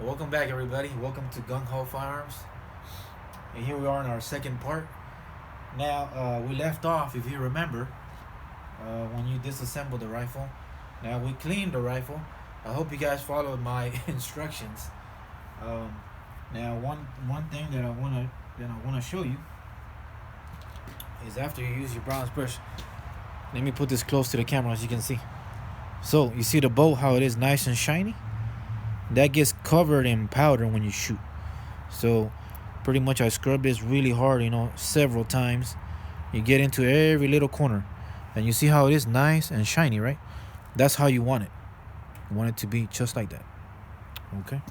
Welcome back, everybody. Welcome to Gung Ho Firearms. And here we are in our second part. Now, we left off, if you remember, when you disassembled the rifle. Now, we cleaned the rifle. I hope you guys followed my instructions. Now, one thing that I wanna show you is after you use your bronze brush. Let me put this close to the camera as you can see. So, you see the bolt, how it is nice and shiny? That gets covered in powder when you shoot. So pretty much I scrub this really hard, several times. You get into every little corner. And you see how it is nice and shiny, right? That's how you want it. You want it to be just like that. Okay?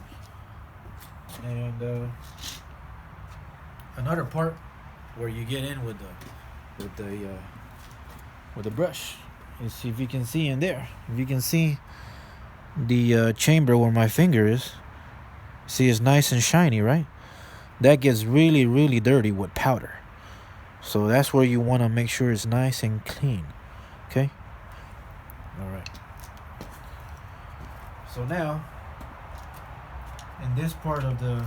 And another part where you get in with the brush is, if you can see in there. If you can see the chamber where my finger is, see, it's nice and shiny, right? That gets really, really dirty with powder. So that's where you want to make sure it's nice and clean. Okay? Alright. So now, in this part of the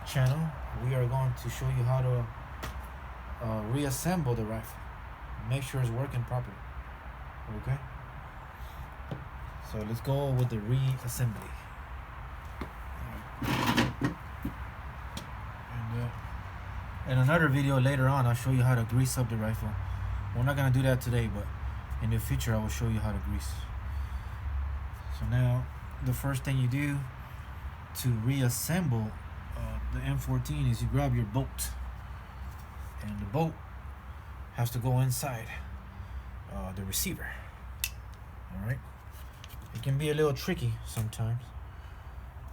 channel, we are going to show you how to reassemble the rifle. Make sure it's working properly. Okay? So let's go with the reassembly. And in another video later on, I'll show you how to grease up the rifle. We're not going to do that today, but in the future, I will show you how to grease. So now, the first thing you do to reassemble the M14 is you grab your bolt. And the bolt has to go inside the receiver. Alright? It can be a little tricky sometimes.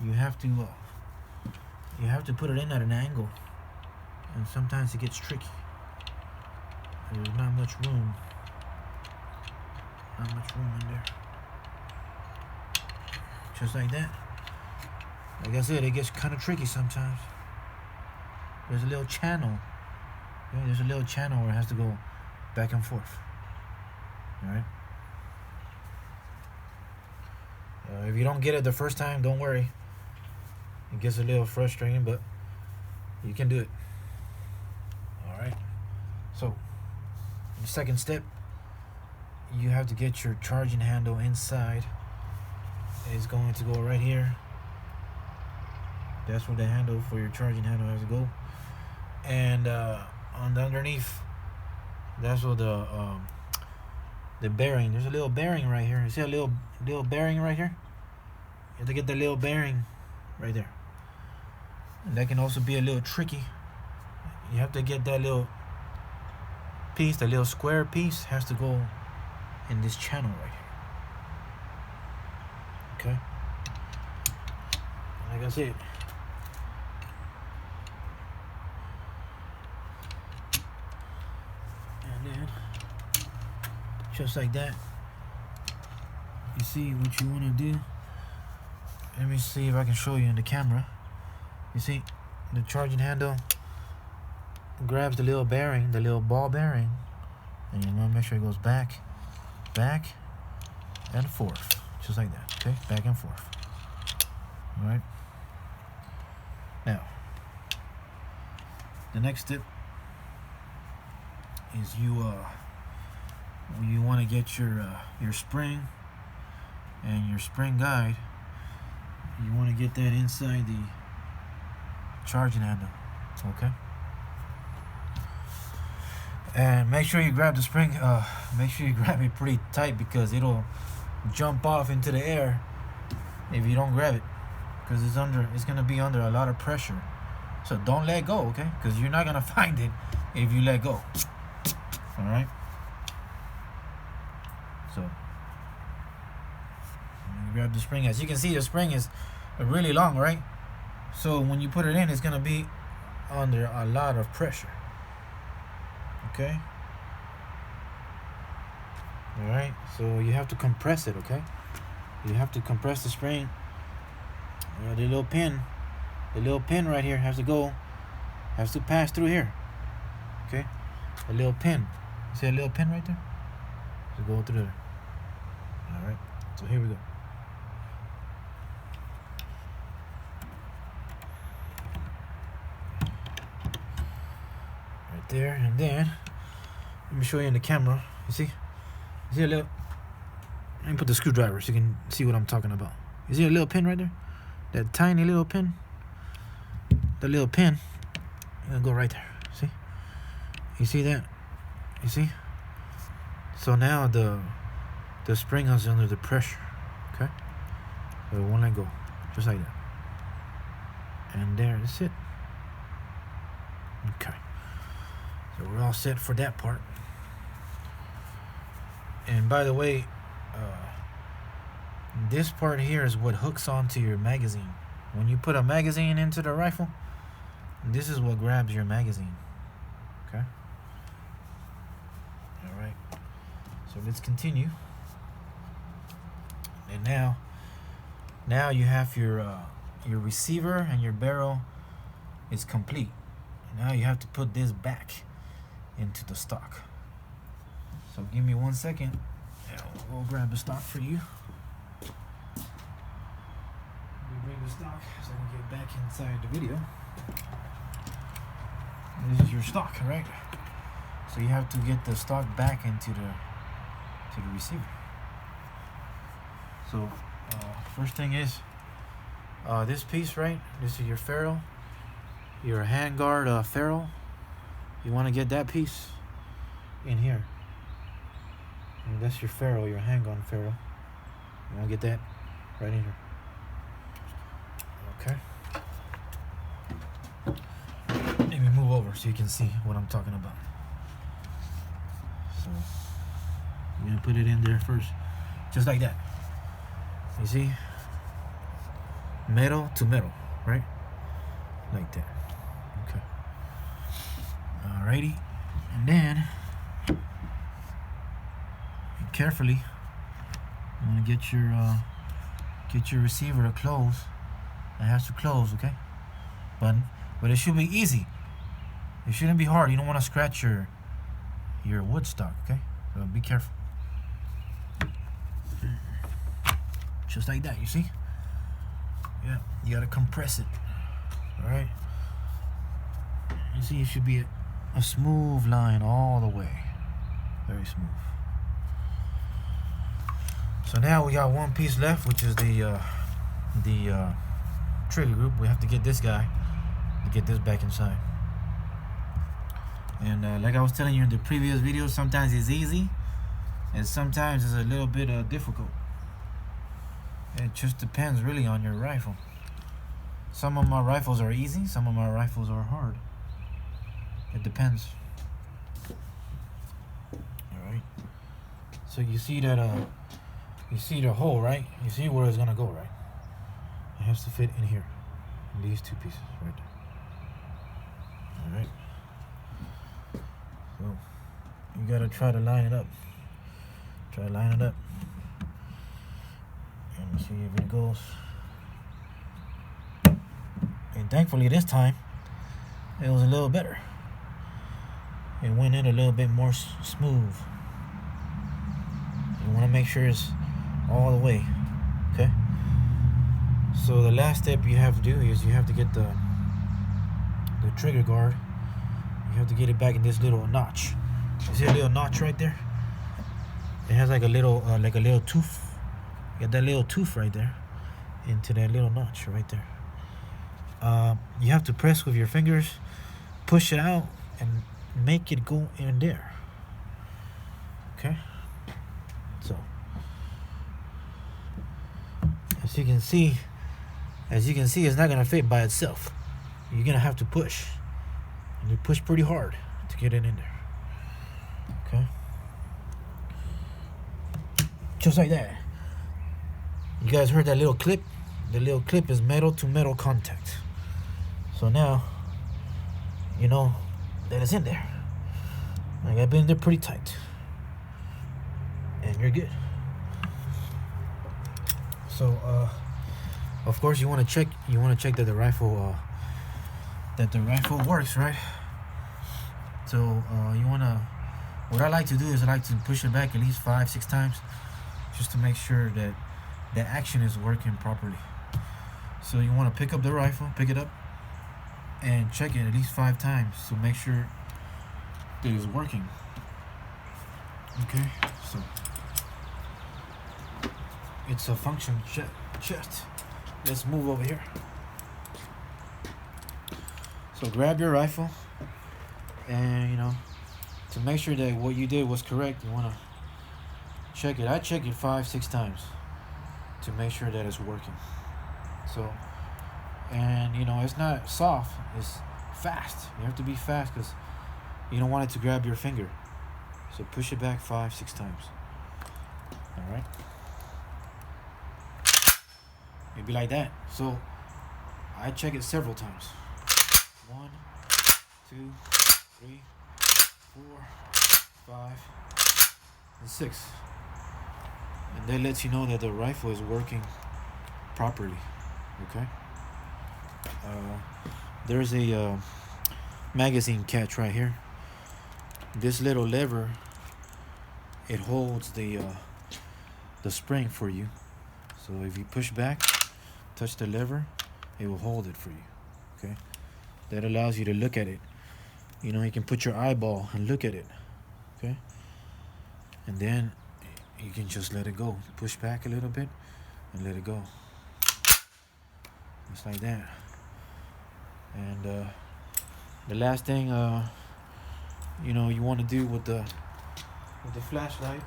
You have to put it in at an angle, and sometimes it gets tricky. There's not much room in there. Just like that. Like I said, it gets kind of tricky sometimes. There's a little channel. There's a little channel where it has to go back and forth. All right. If you don't get it the first time, don't worry. It gets a little frustrating, but you can do it. Alright. So, the second step, you have to get your charging handle inside. It's going to go right here. That's where the handle for your charging handle has to go. And on the underneath, that's where the bearing. There's a little bearing right here. You see a little bearing right here? You have to get the little bearing right there. And that can also be a little tricky. You have to get that little piece, the little square piece has to go in this channel right here. Okay? Like I said. And then just like that, you see what you want to do. Let me see if I can show you in the camera. You see the charging handle grabs the little bearing, the little ball bearing, and you want to make sure it goes back and forth, just like that. Okay, back and forth. All right. Now, the next step is you want to get your spring and your spring guide. You want to get that inside the charging handle. Okay. And make sure you grab the spring. Make sure you grab it pretty tight, because it'll jump off into the air if you don't grab it, because it's gonna be under a lot of pressure. So don't let go, okay? Because you're not gonna find it if you let go. All right. So you grab the spring. As you can see, the spring is really long, right? So when you put it in, it's gonna be under a lot of pressure. Okay. All right. So you have to compress it. Okay. You have to compress the spring. The little pin right here has to pass through here. Okay. A little pin. See a little pin right there? To go through there. All right. So here we go. right there, and then let me show you in the camera. You see a little. Let me put the screwdriver so you can see what I'm talking about. You see a little pin right there? That tiny little pin. The little pin. It'll go right there. See? You see that? You see? So now the spring is under the pressure. Okay? So it won't let go. Just like that. And there, that's it. Okay. So we're all set for that part. And by the way, this part here is what hooks onto your magazine. When you put a magazine into the rifle, this is what grabs your magazine. Okay? Alright. So let's continue. And now you have your receiver and your barrel is complete. Now you have to put this back into the stock. So give me 1 second. We'll grab the stock for you. Let me bring the stock so I can get back inside the video. This is your stock, right? So you have to get the stock back into the receiver. So first thing is this piece, right? This is your ferrule, your handguard ferrule. You want to get that piece in here. And that's your ferrule, your handgun ferrule. You want to get that right in here. Okay. Let me move over so you can see what I'm talking about. So I'm gonna put it in there first, just like that. You see, metal to metal, right? Like that. Okay. Alrighty, and then carefully, you want to get your receiver to close. It has to close, okay? But it should be easy. It shouldn't be hard. You don't want to scratch your wood stock, okay? So be careful. Just like that, you see? Yeah, you gotta compress it. All right. You see, it should be a smooth line all the way. Very smooth. So now we got one piece left, which is the trigger group. We have to get this guy to get this back inside. And like I was telling you in the previous video, sometimes it's easy and sometimes it's a little bit difficult. It just depends really on your rifle. Some of my rifles are easy, some of my rifles are hard. It depends. Alright. So you see that you see the hole, right? You see where it's gonna go, right? It has to fit in here, in these two pieces right there. All right. So you gotta try to line it up. Try to line it up. And see if it goes. And thankfully this time, it was a little better. It went in a little bit more smooth. You wanna make sure it's all the way, okay? So the last step you have to do is you have to get the trigger guard. You have to get it back in this little notch. You see a little notch right there? It has like a little tooth. You got that little tooth right there into that little notch right there. You have to press with your fingers, push it out, and make it go in there. Okay? So as you can see, it's not gonna fit by itself. You're gonna have to push, and you push pretty hard to get it in there. Okay, just like that. You guys heard that little clip? The little clip is metal to metal contact. So now you know that it's in there. Like I've been in there pretty tight, and you're good. So of course you want to check that the rifle works, right? So what I like to do is I like to push it back at least 5-6 times just to make sure that the action is working properly. So you want to pick up the rifle, pick it up, and check it at least 5 times to make sure that it's working. Okay, so it's a function checked. Let's move over here. So grab your rifle, and you know, to make sure that what you did was correct, you want to check it. I check it 5-6 times to make sure that it's working. So, and you know, it's not soft, it's fast. You have to be fast because you don't want it to grab your finger. So push it back 5-6 times. All right. It'd be like that. So I check it several times. 1, 2, 3, 4, 5, and 6. And that lets you know that the rifle is working properly. Okay. There's a magazine catch right here. This little lever, it holds the spring for you. So if you push back, touch the lever, it will hold it for you. Okay. That allows you to look at it. You know, you can put your eyeball and look at it. Okay. And then you can just let it go. Push back a little bit and let it go. Just like that. And the last thing you know, you want to do with the flashlight,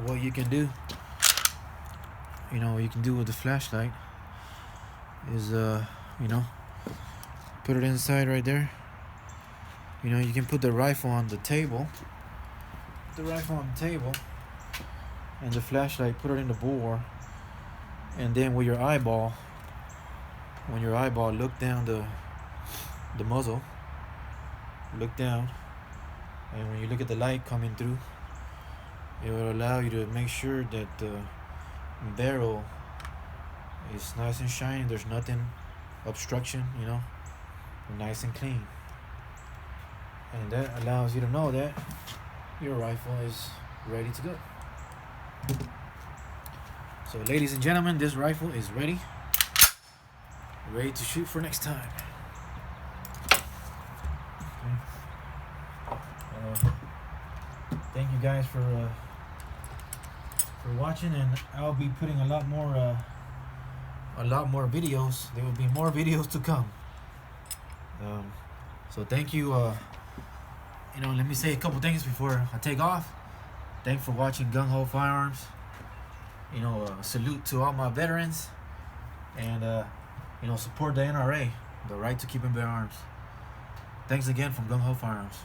what you can do, you know, what you can do with the flashlight is you know, put it inside right there. You know, you can put the rifle on the table. Put the rifle on the table and the flashlight, put it in the bore, and then with your eyeball, when your eyeball, look down the muzzle, look down, and when you look at the light coming through, it will allow you to make sure that the barrel is nice and shiny. There's nothing obstruction, you know, nice and clean. And that allows you to know that your rifle is ready to go. So ladies and gentlemen, this rifle is ready to shoot for next time. Okay. Thank you guys for watching, and I'll be putting a lot more videos. There will be more videos to come. So thank you. You know, let me say a couple things before I take off. Thanks for watching Gung Ho Firearms. You know, salute to all my veterans, and you know, support the NRA, the right to keep and bear arms. Thanks again from Gung Ho Firearms.